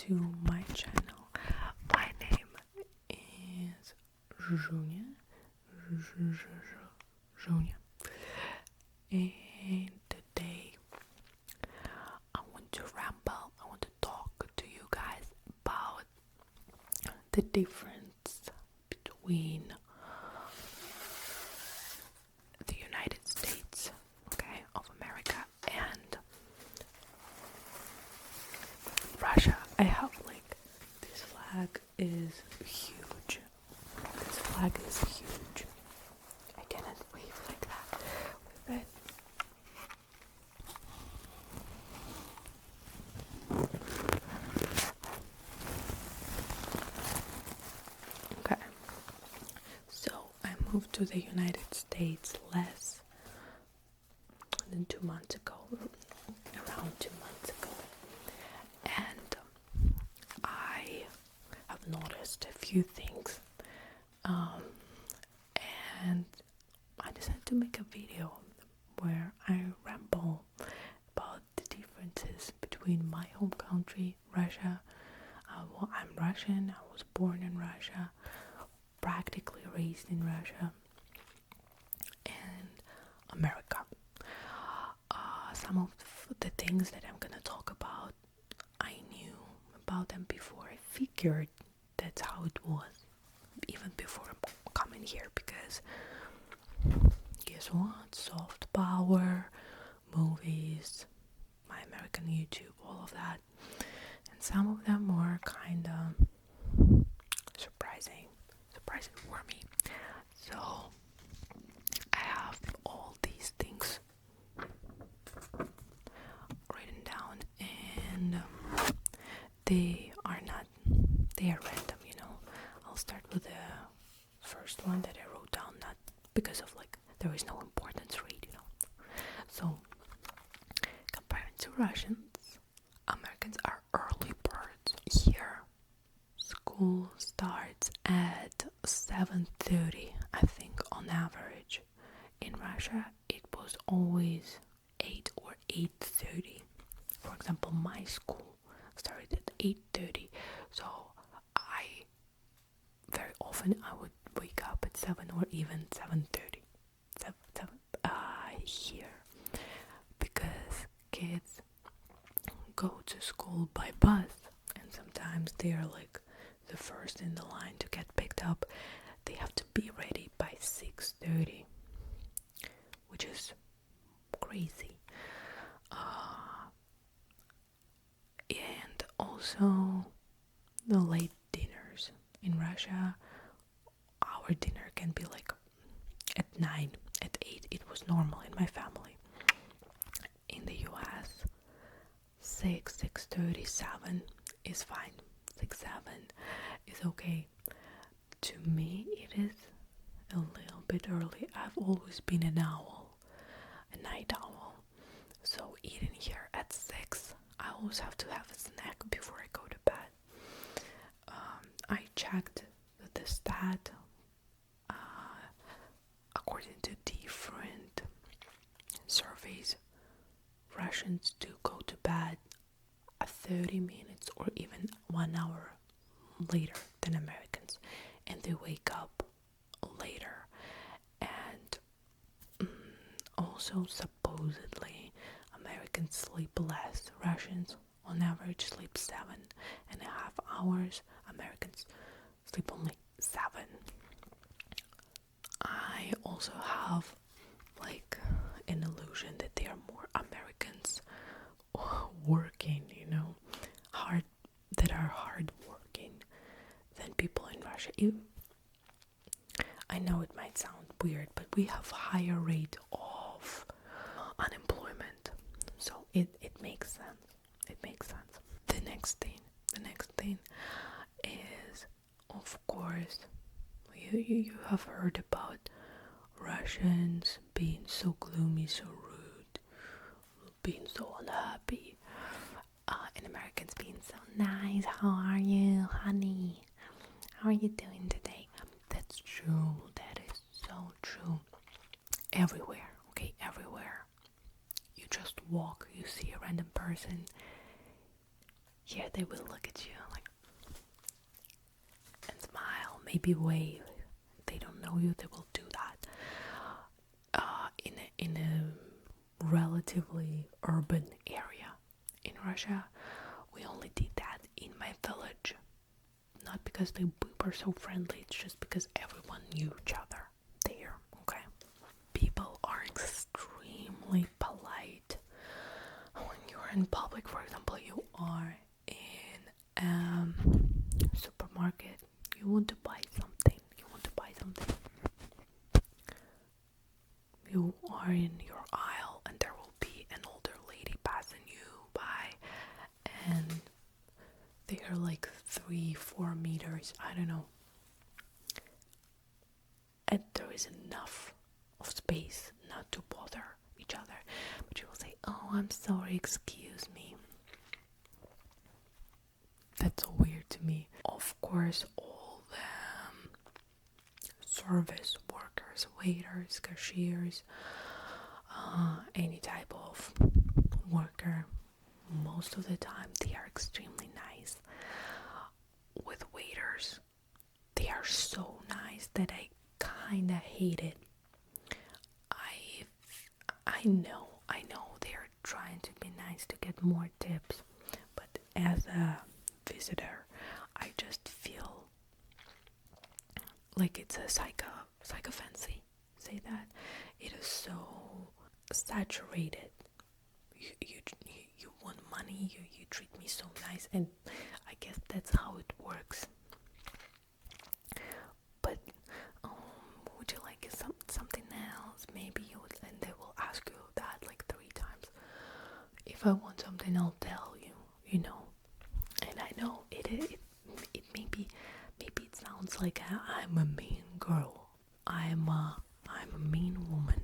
to my channel. My name is Junia. And today I want to ramble. I want to talk to you guys about the difference between the United States, of America and Russia. I have this flag is huge. This flag is huge. I cannot wave like that with it. Okay. So I moved to the United States less than 2 months ago, around 2 months ago, and I have noticed a few things, and I decided to make a video where I ramble about the differences between my home country, Russia. I'm Russian. I was born in Russia, practically raised in Russia, and America. Some of the things that I'm gonna talk about, I knew about them before. I figured that's how it was, even before coming here, because guess what? Soft power, movies, my American YouTube, all of that. And some of them were kinda surprising for me. So I have all these things written down, and they are random, I'll start with the first one that I wrote down, not because of there is no importance rate, So compared to Russians, Americans are early birds. Here school starts at 7:30, I think, on average. In Russia it was always 8 or 8:30. For example, my school started at 8:30, so very often I would wake up at 7 or even 7:30 here, because kids go to school by bus, and sometimes they are the first in the line to get picked up. They have to be ready by 6:30, which is crazy. And also the late dinners in Russia. Our dinner can be at 9, at 8. It was normal in my family. In the US, 6:30, 7 is fine. 6, 7 is okay. To me, it is a little bit early. I've always been a night owl. So eating here at 6, I always have to have a snack before I go to bed. I checked the stat. According to different surveys, Russians do go to bed 30 minutes or even 1 hour later than Americans, and they wake up later. And also supposedly Americans sleep less. Russians on average sleep 7.5 hours. Americans sleep only 7. I also have an illusion that they are more Americans working, that are hard working than people in Russia. I know it might sound weird, but we have higher rate of unemployment, so it makes sense. It makes sense. The next thing is, of course, you have heard about Russians being so gloomy, so rude, being so unhappy, and Americans being so nice. How are you, honey? How are you doing today? That's true. That is so true. Everywhere, everywhere. You just walk, you see a random person, Here they will look at you like and smile, maybe wave. They don't know you, they will do that. In a relatively urban area in Russia, we only did that in my village. Not because we were so friendly, it's just because everyone knew each other there, okay? People are extremely polite. When you're in public, for example, you are in a supermarket, you want to buy something, you are in your aisle and there will be an older lady passing you by, and they are like 3-4 meters, I don't know, and there is enough of space not to bother each other, but you will say, oh, I'm sorry, excuse me. That's so weird to me. Of course, all the service workers, waiters, cashiers, any type of worker, most of the time they are extremely nice. With waiters, they are so nice that I kinda hate it. I know they are trying to be nice to get more tips, but as a visitor, I just feel like it's a psychophancy. Say that it is so saturated. You want money. You treat me so nice, and I guess that's how it works. But would you like something else? Maybe you would, and they will ask you that like 3 times. If I want something, I'll tell you. You know, and I know it maybe it sounds like I'm a mean girl. I'm a mean woman,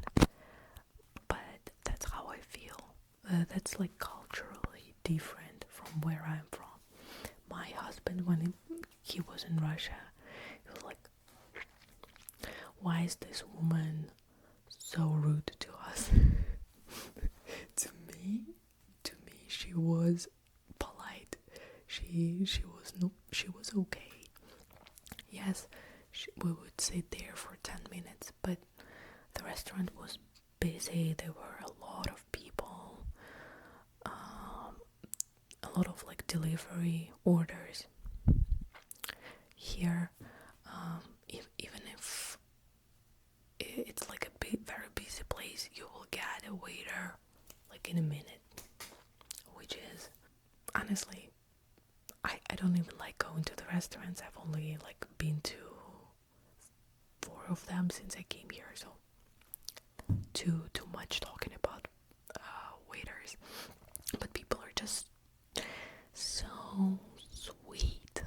but that's how I feel. That's like culturally different from where I'm from. My husband, when he was in Russia, he was like, why is this woman so rude to us? to me, she was polite. She was okay. Yes, we would sit there for 10 minutes, but the restaurant was busy. There were a lot of people, a lot of like delivery orders. Here, even if it's like a very busy place, you will get a waiter like in a minute, which is honestly, I don't even like going to the restaurants. I've only like been to 4 of them since I came here, so too much talking about waiters. But people are just so sweet.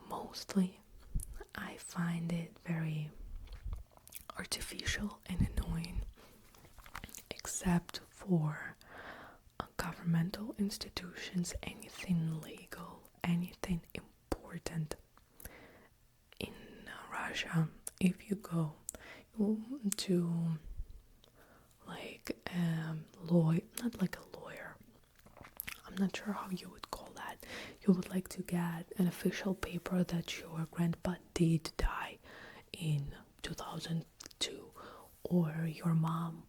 Mostly I find it very artificial and annoying, except for governmental institutions, anything legal, anything important. In Russia, if you go to like not like a lawyer, I'm not sure how you would call that. You would like to get an official paper that your grandpa did die in 2002, or your mom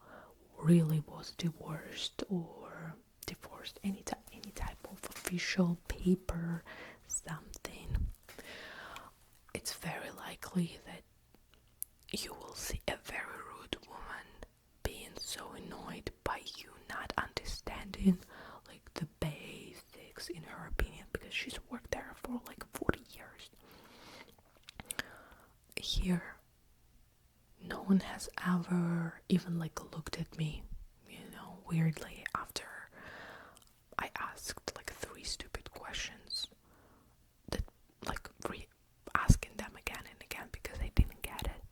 really was divorced, any type of official paper, something. It's very likely that you will see a very rude woman being so annoyed by you not understanding like the basics, in her opinion, because she's worked there for like 40 years. Here, no one has ever even like looked at me, weirdly, after I asked like 3 stupid questions that like asking them again and again because I didn't get it.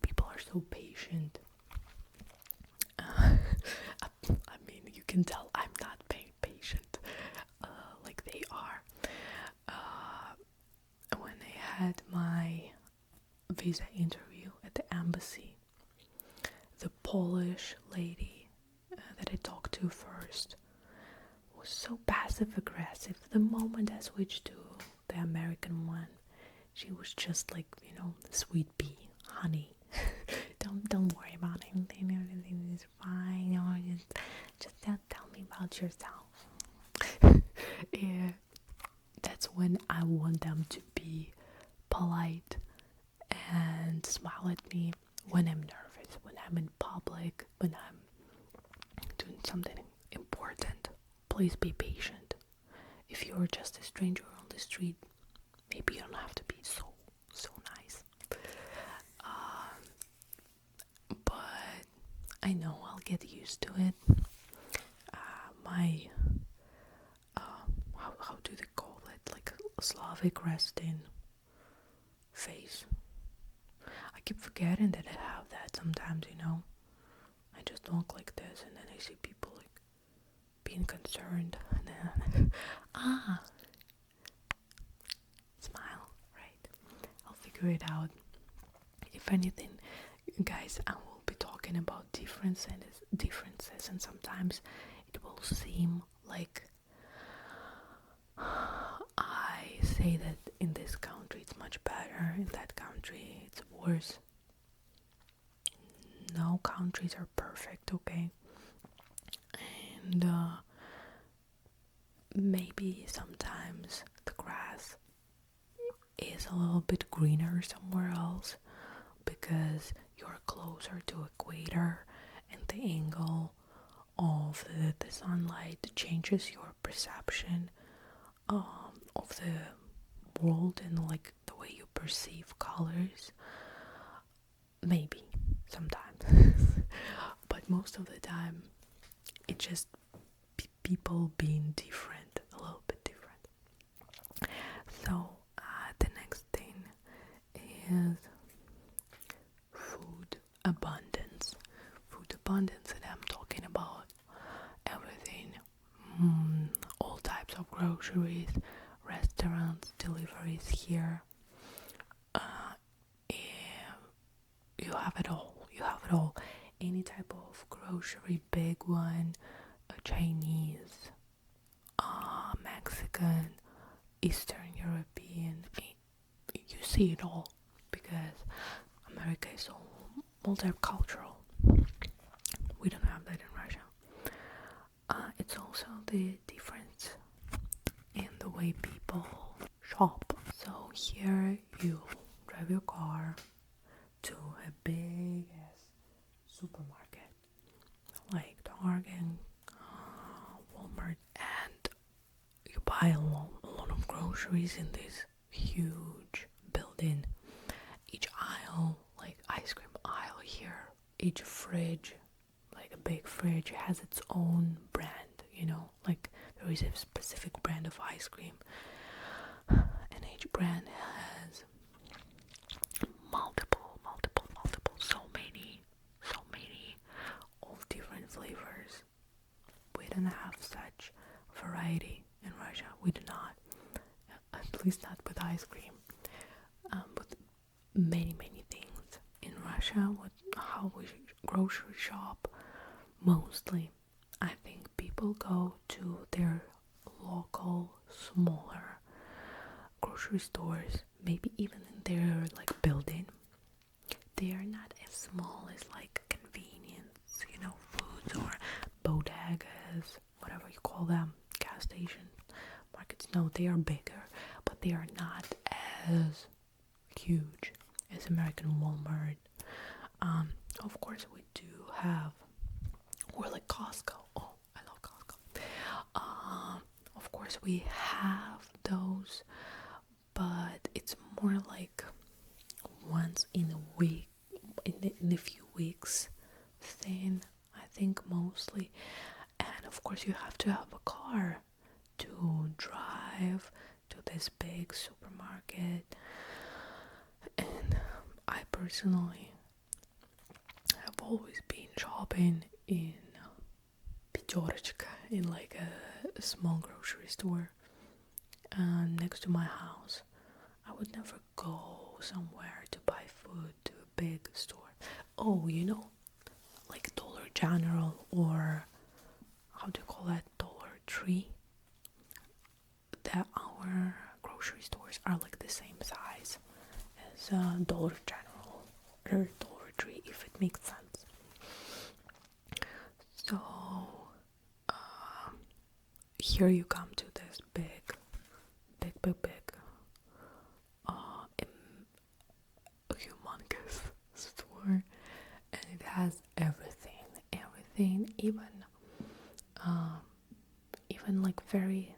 People are so patient. I mean, you can tell I'm not patient like they are. When I had my visa interview at the embassy, the Polish lady that I talked to first, passive aggressive. The moment I switched to the American one, she was just like, sweet pea, honey. don't worry about anything. Everything is fine. Just tell me about yourself. Yeah, that's when I want them to be polite and smile at me when I'm nervous, when I'm in public, when I'm doing something important. Please be patient. If you're just a stranger on the street, maybe you don't have to be so nice. But I know I'll get used to it. How do they call it? Like a Slavic resting face. I keep forgetting that I have that sometimes, I just talk like this and then I see people like being concerned and then smile, right? I'll figure it out. If anything, guys, I will be talking about differences and sometimes it will seem like I say that in this country it's much better, in that country it's worse. No countries are perfect, okay? And maybe sometimes the grass is a little bit greener somewhere else because you're closer to equator and the angle of the sunlight changes your perception of the world and like the way you perceive colors. Maybe sometimes but most of the time it's just people being different, a little bit different. So the next thing is food abundance, and I'm talking about everything, all types of groceries, restaurants, deliveries here. You have it all. Any type of grocery, big one, Chinese, Mexican, Eastern European, you see it all because America is so multicultural. We don't have that in Russia. It's also the difference in the way people shop. So here you drive your car to a big ass supermarket like Target, Walmart, and you buy a lot of groceries in this huge building. Each aisle, like ice cream aisle here, each fridge, like a big fridge, has its own brand, like there is a specific brand of ice cream, and each brand has multiple, so many, all different flavors. We don't have such variety in Russia. We do not, at least not with ice cream. With many things in Russia, how we grocery shop, mostly, I think people go to their local, smaller grocery stores, maybe even in their like building. They are not as small as like convenience, foods or bodegas, whatever you call them, gas station markets. No, they are bigger, but they are not as huge as American Walmart. Of course we do have, or like Costco. Oh, I love Costco. Of course we have those, but it's more like once in a week, in a few weeks thing, I think, mostly. And of course you have to have a car to drive to this big supermarket. And I personally have always been shopping in Pятерочка, in like a small grocery store next to my house. I would never go somewhere to buy food to a big store. Oh, like Dollar General, or how do you call that, Dollar Tree? Dollar General or Dollar Tree, if it makes sense. So here you come to this big humongous store, and it has everything, even like very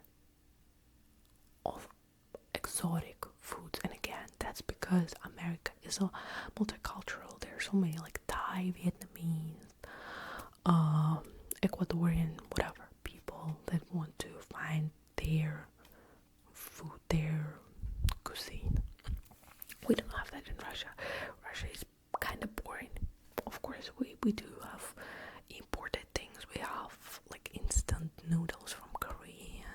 exotic foods. And again, that's because America is so multicultural. There's so many like Thai, Vietnamese, Ecuadorian, whatever people that want to find their food, their cuisine. We don't have that in Russia. Russia is kind of boring. Of course, we do have imported things. We have like instant noodles from Korea,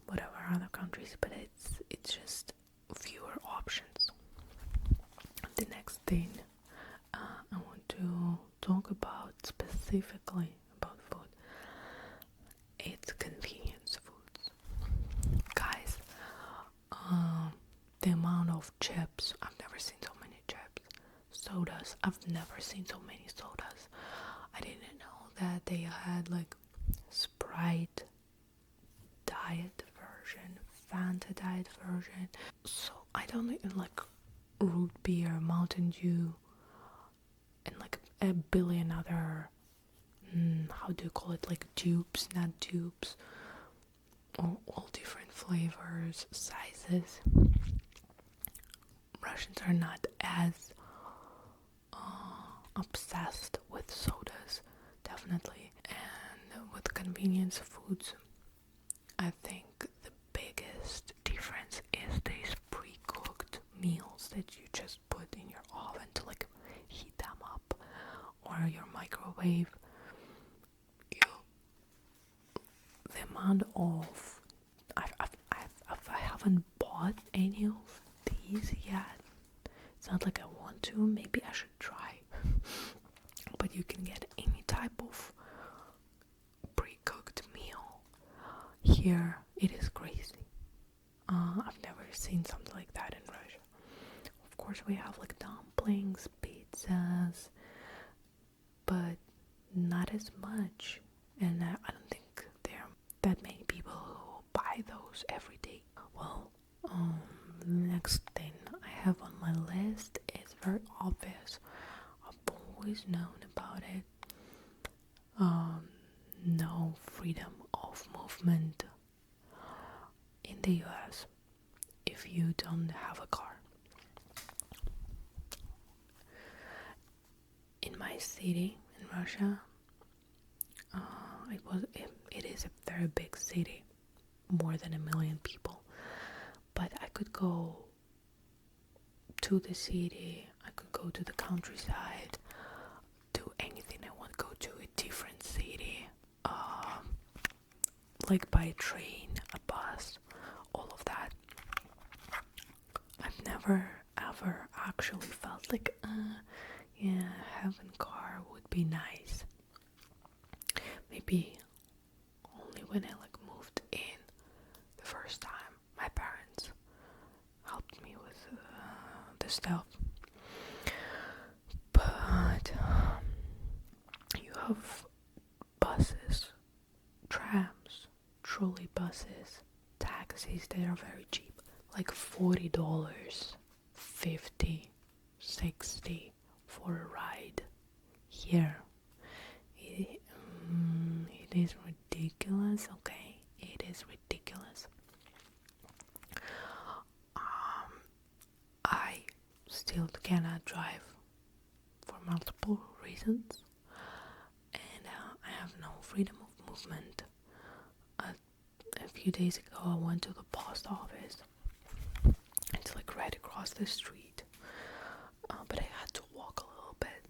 whatever other countries, but it's just fewer options. The next thing I want to talk about specifically about food, it's convenience foods. Guys, the amount of chips, I've never seen so many chips. Sodas, I've never seen so many sodas. I didn't know that they had like Sprite diet version, Fanta diet version. So I don't even like root beer, Mountain Dew, and like a billion other, how do you call it, like dupes, not dupes, all different flavors, sizes. Russians are not as obsessed with sodas, definitely, and with convenience foods. I think the biggest difference is these pre-cooked meals that you just put in your oven to like heat them up, or your microwave. The amount of I haven't bought any of these yet. It's not like I want to. Maybe I should try. But you can get any type of pre-cooked meal here. It is crazy. I've never seen something like that in Russia. Of course, we have like dumplings, pizzas, but not as much. And I don't think there are that many people who buy those every day. Well, the next thing I have on my list is very obvious. I've always known about it. No freedom of movement in the US if you don't have a car. In my city in Russia, it is a very big city, more than 1 million people. But I could go to the city, I could go to the countryside, do anything I want, go to a different city, like by train, a bus, all of that. I've never ever actually felt like, having a car would be nice. Maybe only when I like moved in the first time. My parents helped me with the stuff. But you have buses, trams, trolley buses, taxis that are very cheap, like $40, $50, $60 for a ride here. It is ridiculous, okay? It is ridiculous. I still cannot drive for multiple reasons, and I have no freedom of movement. A few days ago I went to the post office. It's like right across the street, but I had to walk a little bit,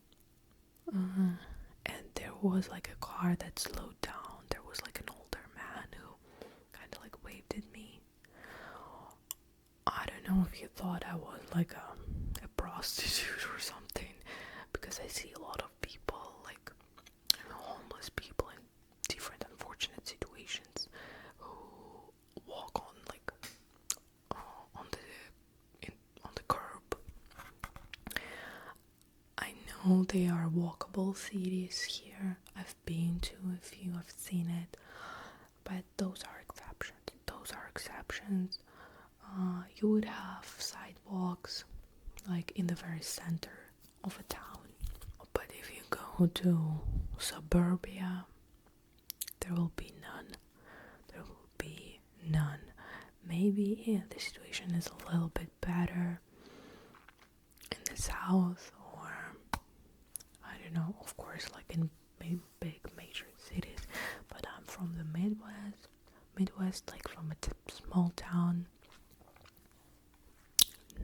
and there was like a car that slowed down. There was like an older man who kind of like waved at me. I don't know if you thought I was like a prostitute or something, because I see a lot of people, like homeless people in different unfortunate situations, who walk on like they are walkable cities here. I've been to a few, I've seen it, but those are exceptions. Those are exceptions. You would have sidewalks like in the very center of a town, but if you go to suburbia, there will be none. There will be none. Maybe the situation is a little bit better in the south, or I don't know, of course, like in big major cities, but I'm from the Midwest, like from a small town.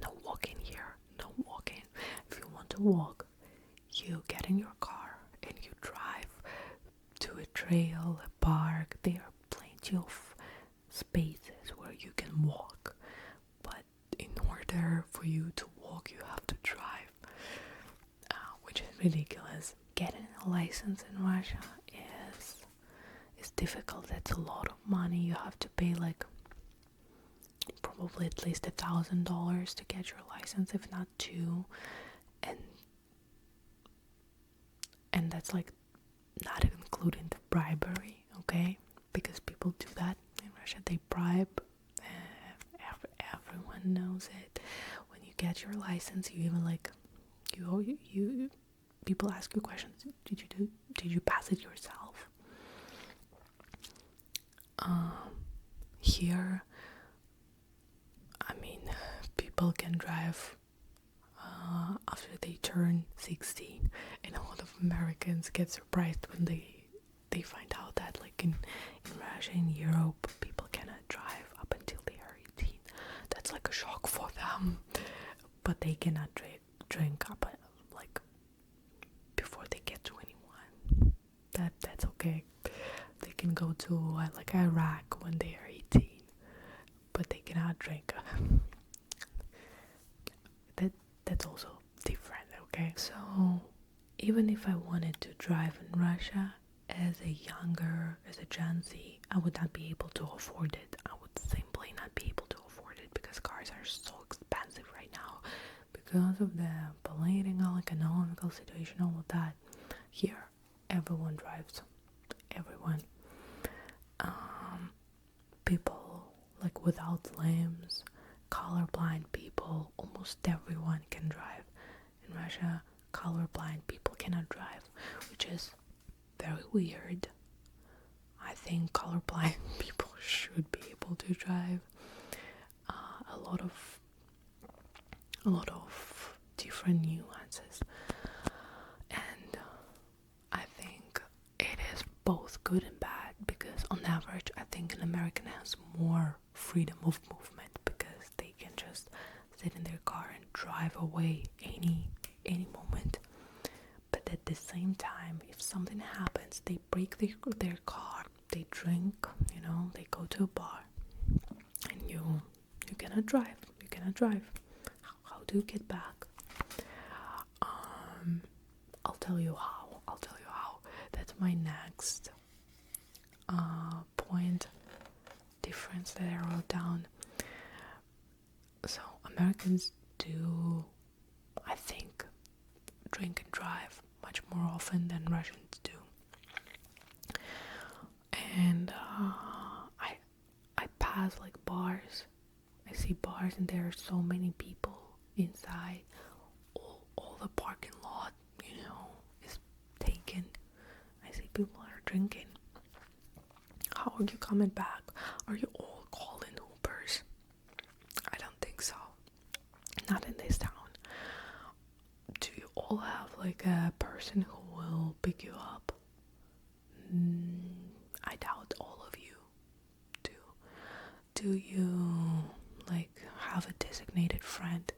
No walking here, no walking. If you want to walk, you get in your car and you drive to a trail, a park. There are plenty of spaces where you can walk, but in order for you to walk, you have to drive, which is ridiculous. Getting a license in Russia is difficult. That's a lot of money. You have to pay like probably at least $1,000 to get your license, if not two, and that's like not including the bribery, okay? Because people do that in Russia. They bribe. Everyone knows it. When you get your license, you even like you people ask you questions. Did you pass it yourself? Here, I mean, people can drive after they turn 16, and a lot of Americans get surprised when they find out that like in Russia, in Europe, people cannot drive up until they are 18. That's like a shock for them, but they cannot drink up like before they get 21. That's okay. They can go to like Iraq when they are 18, but they cannot drink. That's also different, okay? So even if I wanted to drive in Russia as a Gen Z, I would not be able to afford it. I would simply not be able to afford it because cars are so expensive right now because of the political, economical situation, all of that. Here, everyone drives. Everyone. People like without limbs, colorblind people, almost everyone can drive. In Russia, colorblind people cannot drive, which is very weird. I think colorblind people should be able to drive. A lot of different nuances, and I think it is both good and bad, because on average I think an American has more freedom of movement because they can just sit in their car and drive away any moment. But at the same time, if something happens, they break their car, they drink, they go to a bar, and you cannot drive. How do you get back? I'll tell you how. That's my next point difference that I wrote down. So Americans do, I think, drink and drive much more often than Russians do. And I pass like bars. I see bars and there are so many people inside. All the parking lot, is taken. I see people are drinking. How are you coming back? Are you all calling Ubers? I don't think so. Not in this town. Do you all have like a person who will pick you up? I doubt all of you do. Do you like have a designated friend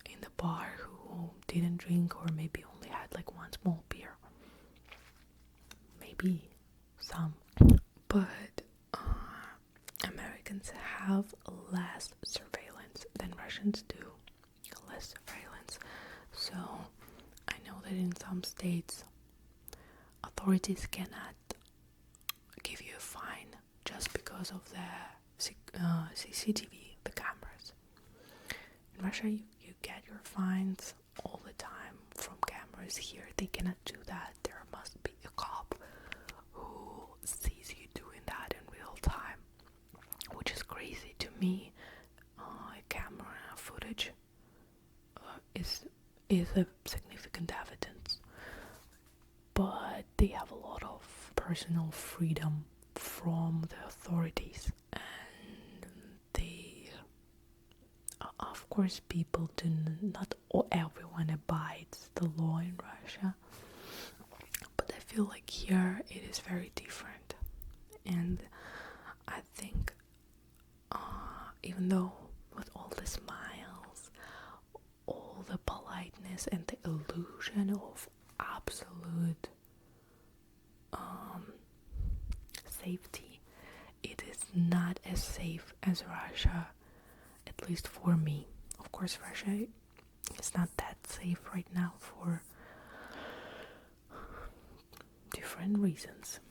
in the bar who didn't drink, or maybe only had like one small beer? Maybe some. But Americans have less surveillance than Russians do. Less surveillance. So I know that in some states authorities cannot give you a fine just because of the CCTV, the cameras. In Russia, you get your fines all the time from cameras. cameras here. They cannot do that. There must be a cop who sees you doing that in real time, which is crazy to me. Camera footage is a significant evidence, but they have a lot of personal freedom from the authorities, and they, of course, people do not everyone abides the law in Russia, but I feel like here it is very different. And I think even though with all the smiles, all the politeness and the illusion of absolute safety, it is not as safe as Russia, at least for me. Of course, Russia is not that safe right now for different reasons.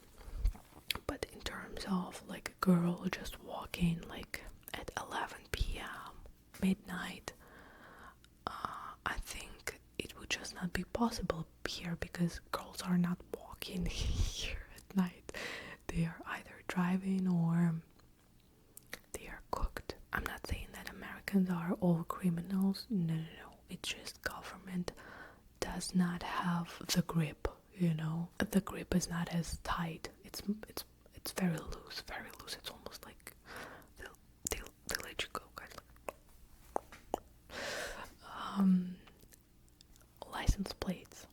But in terms of like a girl just walking like at 11 p.m. midnight, I think it would just not be possible here, because girls are not walking here at night. They are either driving or they are cooked. I'm not saying that Americans are all criminals. No. It's just government does not have the grip, you know. The grip is not as tight. It's very loose, very loose. It's almost like they let you go, guys. License plates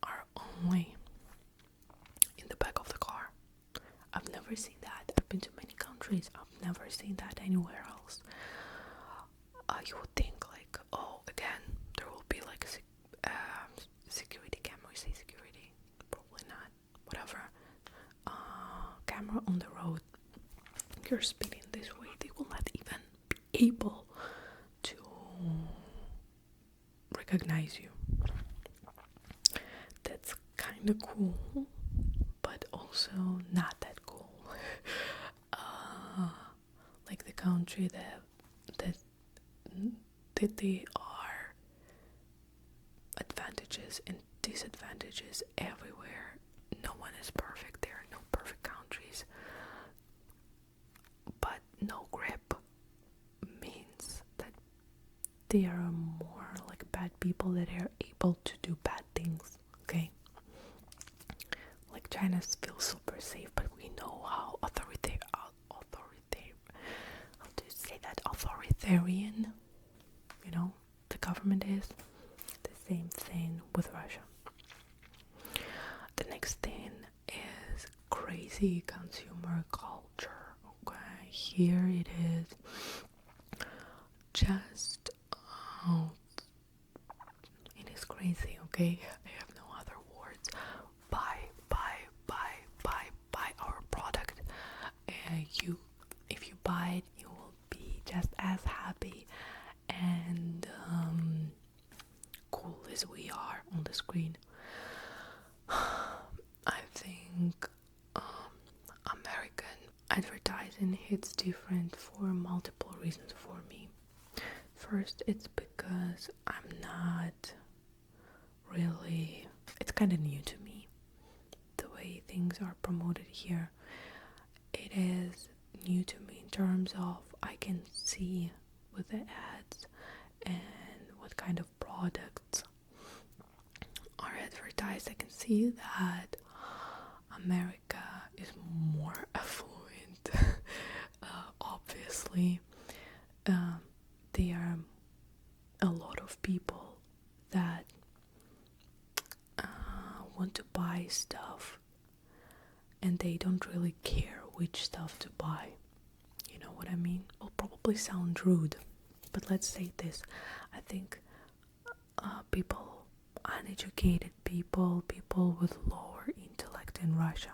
are only in the back of the car. I've never seen that. I've been to many countries. I've never seen that anywhere else. You would think like, oh, again, there will be like a security camera. Say security, probably not. Whatever. Camera on the road. You're speeding this way. They will not even be able to recognize you. That's kind of cool, but also not that cool. Like the country that there are advantages and disadvantages everywhere. No one is perfect. There are no perfect countries, but no grip means that they are more like bad people that are able to do bad things. Okay, like China feels super safe, but we know how authoritarian, how do you say that, authoritarian, you know, the government is. The same thing with Russia. The next thing is crazy consumer culture. Okay, here it is just it is crazy. Okay, I have no other words. Buy our product. If you buy it, you will be just as happy and cool as we are on the screen. I think American advertising hits different for multiple reasons for me. First, it's because I'm not really, it's kind of new to me, the way things are promoted here. It is new to me in terms of I can see with the ads and what kind of products are advertised. I can see that America is more affluent. Obviously, there are a lot of people that want to buy stuff and they don't really care which stuff to buy. You know what I mean? Will probably sound rude, but let's say this. I think people, uneducated people with lower intellect in Russia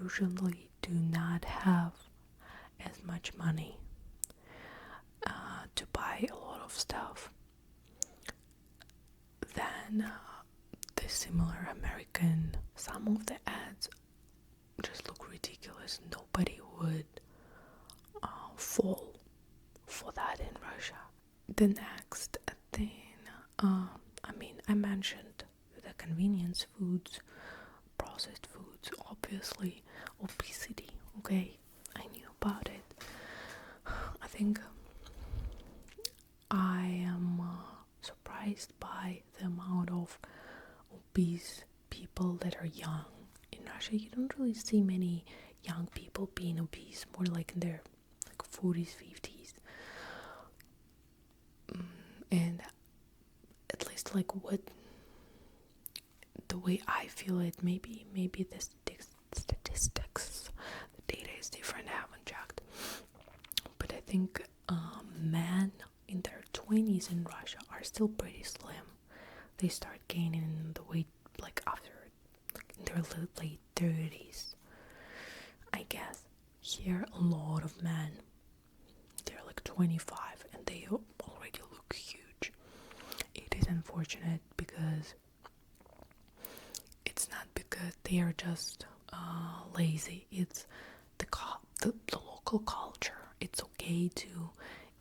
usually do not have as much money to buy a lot of stuff than the similar American. Some of the ads just look ridiculous. Nobody would fall for that in Russia. The next thing, I mentioned convenience foods, processed foods, obviously, obesity. Okay, I knew about it. I think I am surprised by the amount of obese people that are young. In Russia, you don't really see many young people being obese, more like in their 40s, 50s. And at least what the way I feel it, maybe the statistics, the data is different, I haven't checked. But I think men in their 20s in Russia are still pretty slim. They start gaining the weight after in their late 30s. I guess here a lot of men, they're 25 and they already look huge. It is unfortunate because it's not because they are just lazy. It's the local culture. It's okay to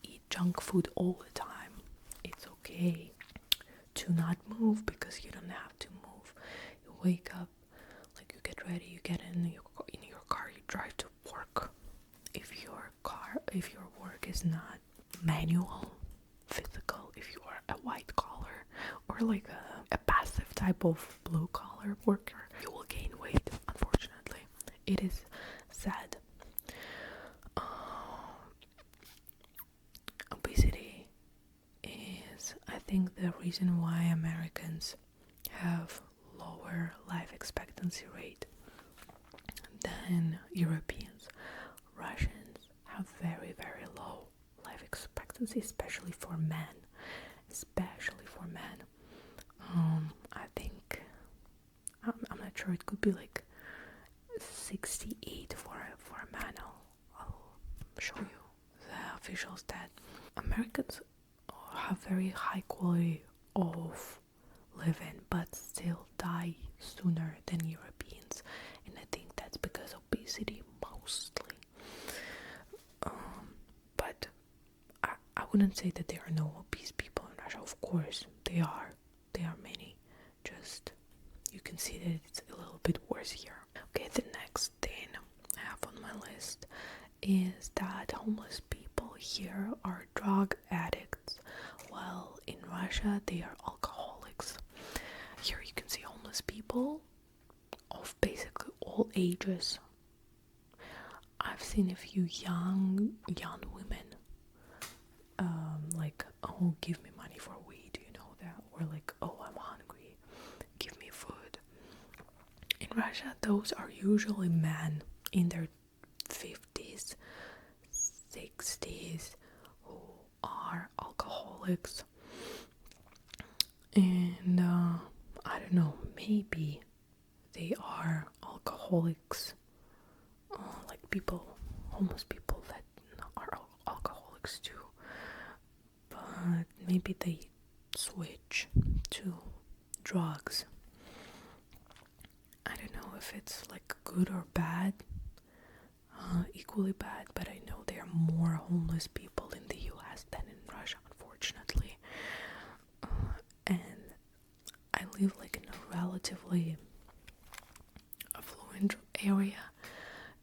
eat junk food all the time. It's okay to not move because you don't have to move. You wake up, you get ready, you get in your car, you drive to work. If your work is not manual, physical, if you are a white collar or a passive type of blue collar worker, you will gain weight, unfortunately. It is sad. Obesity is, I think, the reason why Americans have lower life expectancy rate than Europeans. Russians have very, very low life expectancy, especially for men. I think I'm not sure, it could be 68 for a man. I'll show you the official stat. Americans have very high quality of living but still die sooner than Europeans, and I think that's because of obesity mostly. But I wouldn't say that there are no obese people in Russia. Of course there are many, just you can see that it's a little bit worse here. Okay, the next thing I have on my list is that homeless people here are drug addicts, while in Russia they are alcoholics. Here you can see homeless people of basically all ages. I've seen a few young women oh, give me money for weed, that, or oh, I'm hungry, give me food. In Russia, those are usually men in their 50s, 60s who are alcoholics, and I don't know, maybe they are alcoholics, homeless people that are alcoholics too, but maybe they switch to drugs. I don't know if it's good or bad, equally bad, but I know there are more homeless people in the US than in Russia, unfortunately. And I live in a relatively affluent area,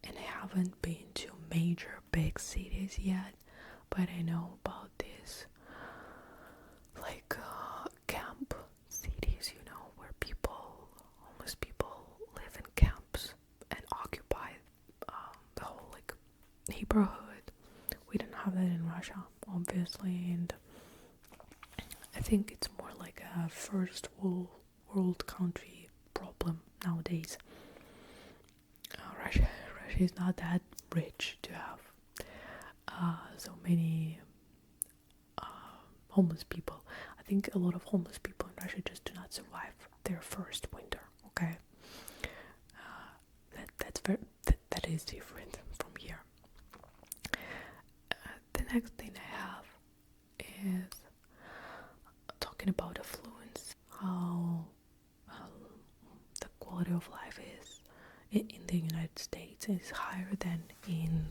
and I haven't been to major big cities yet, but I know about this camp cities, where homeless people live in camps and occupy the whole neighborhood. We don't have that in Russia, obviously, and I think it's more a first world country problem nowadays. Russia is not that rich to have so many homeless people. I think a lot of homeless people in Russia just do not survive their first winter. Okay, that is different from here. The next thing I have is talking about affluence, how the quality of life is in the United States is higher than in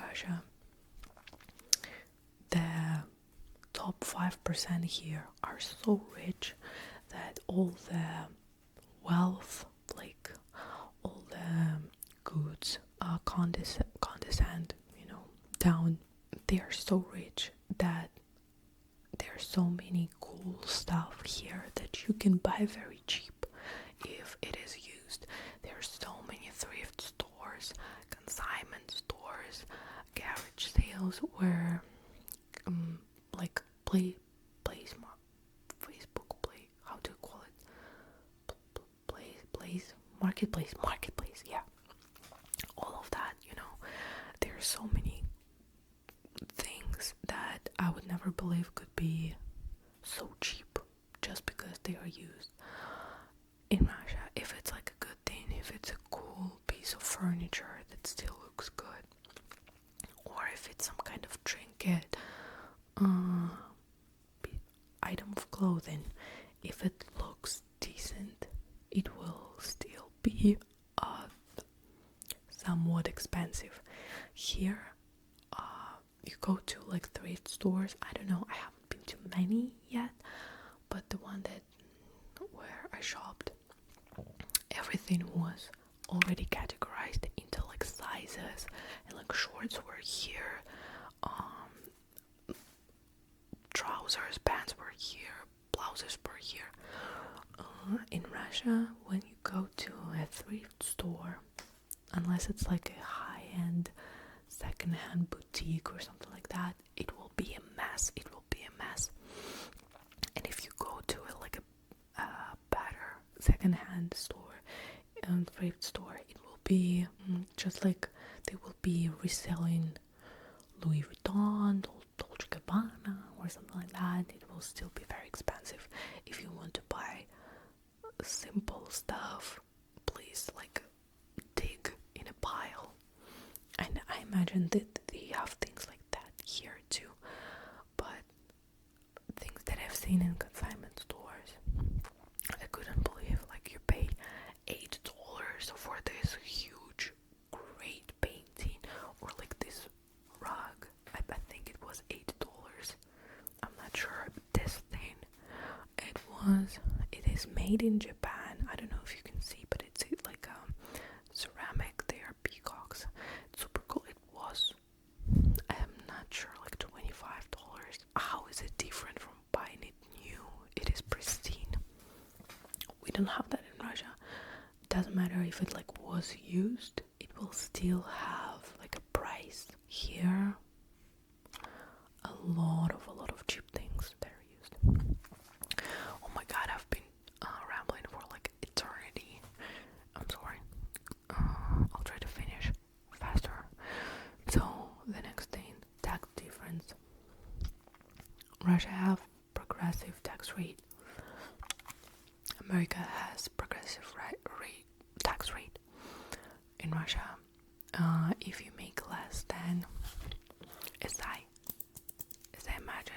Russia. The top 5% here are so rich that all the wealth, like all the goods condescend, down. They are so rich that there's so many cool stuff here that you can buy very cheap if it is used. There's so many thrift stores, consignment stores, garage sales where like Facebook play, how do you call it? Marketplace, yeah. All of that, there's so many things that I would never believe could be so cheap just because they are used. In Russia, if it's like a good thing, if it's a cool piece of furniture that still looks good, or if it's some kind of trinket, item of clothing, if it looks decent, it will still be somewhat expensive. Here, you go to like thrift stores. I don't know, I haven't been to many yet, but the one where I shopped, everything was already categorized into like sizes, and like shorts were here, trousers, pants were here, blouses were here. In Russia, when you go to a thrift store, unless it's like a high-end secondhand boutique or something like that, it will be a mess. And if you go to a better secondhand store and thrift store, it will be just like they will be reselling Louis Vuitton, Dolce & Gabbana or something like that. It will still be very expensive. If you want to buy simple stuff, please dig in a pile. And I imagine that they have things like that here too, but things that I've seen in consignment stores, I couldn't believe, you pay $8 for this huge great painting, or this rug. I think it was $8. I'm not sure. This thing, it is made in Japan. I don't know if you can see, but it's like ceramic. They are peacocks. It's super cool. It was, I'm not sure, $25. How is it different from buying it new? It is pristine. We don't have that in Russia. Doesn't matter if it was used, it will still have a price. Here, a lot of cheap things that are used. Oh my god, I've been rambling for eternity. I'm sorry. I'll try to finish faster. So the next thing, tax difference. Russia have progressive tax rate. America has progressive tax rate. In Russia, if you make less than, as I imagine,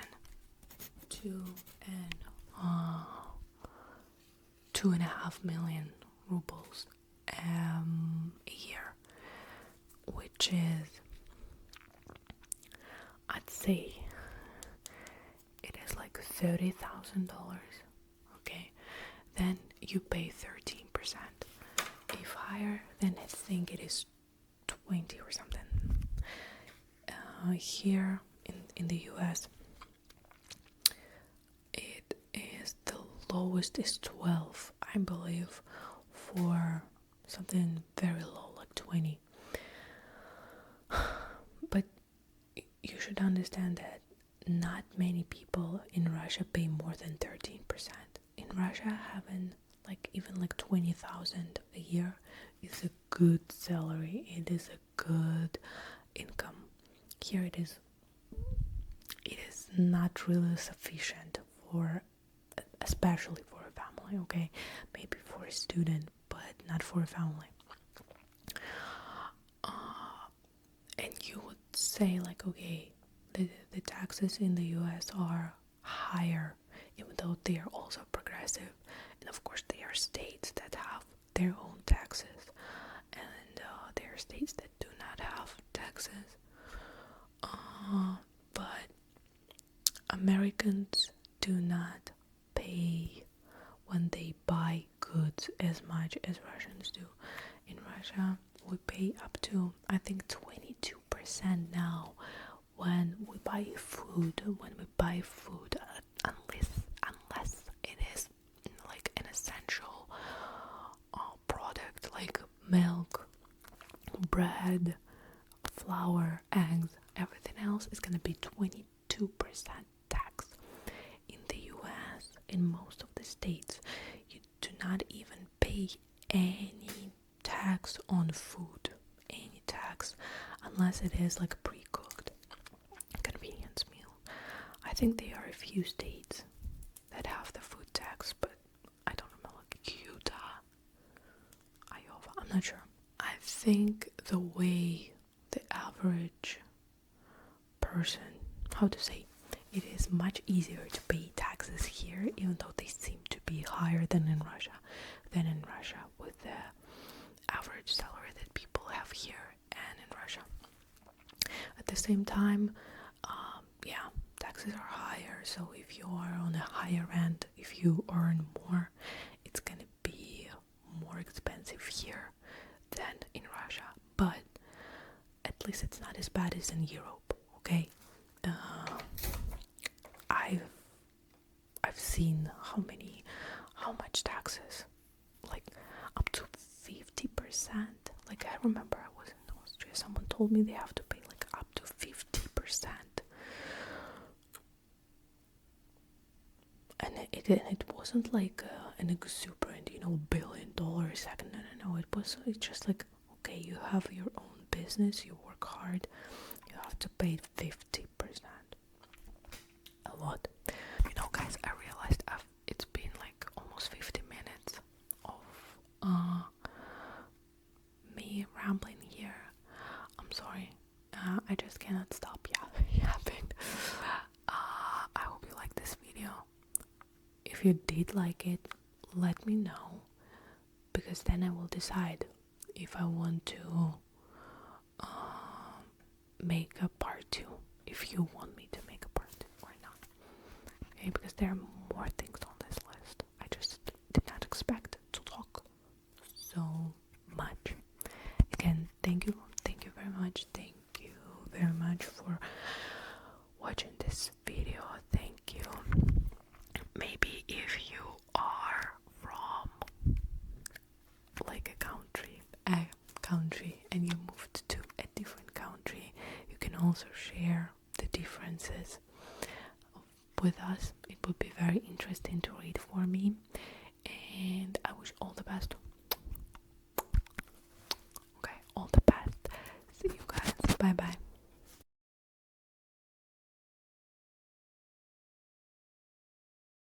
2.5 million rubles a year, which is, I'd say, it is $30,000. Okay, then you pay 13%. If higher, then I think it is 20 or something. Here in the US, it is the lowest is 12, I believe, for something very low, 20. But you should understand that not many people in Russia pay more than 13%. In Russia, having even 20,000 a year is a good salary. It is a good income. Here it is not really sufficient especially for a family, okay? Maybe for a student, but not for a family. And you would say okay, the taxes in the US are higher, even though they are also progressive. And of course there are states that have their own taxes, and there are states that do not have taxes. But Americans do not pay when they buy goods as Russia we pay up to, I think, 22% now when we buy food. Unless it is like an essential product like milk, bread, flour, eggs. Everything else is gonna be 22% tax. In the US, in most of the states, you do not even pay any tax on food, any tax, unless it is like pre-cooked convenience meal. I think there are a few states that have the food tax, but I don't remember, like Utah, Iowa, I'm not sure. I think the way the average person, how to say, it is much easier to pay taxes here, even though they seem to be higher than in Russia, with the average salary that people have here and in Russia. At the same time, taxes are higher, so if you are on a higher end, if you earn more, it's gonna be more expensive here than in Russia, but at least it's not as bad as in Europe, okay? I've seen how much taxes, like up to 50%. Like I remember I was in Austria, someone told me they have to pay like up to 50%. And it wasn't like an exuberant, $1 billion second. No. It's just like, okay, you have your own business, you work hard, you have to pay 50%. A lot. Guys, I realized it's been like almost 50 minutes of me rambling here. I'm sorry. I just cannot stop yapping. I hope you like this video. If you did like it, let me know, because then I will decide if I want to make a part 2, if you want me to make a part 2 or not. Okay, because there are more things on this list. I just did not expect to talk so much. Again, thank you very much. Thank you very much for watching this video. Thank you. Maybe if you are from like a country and you moved to a different country, you can also share the differences with us. It would be very interesting to read for me, and I wish all the best. Okay, all the best. See you guys. Bye bye.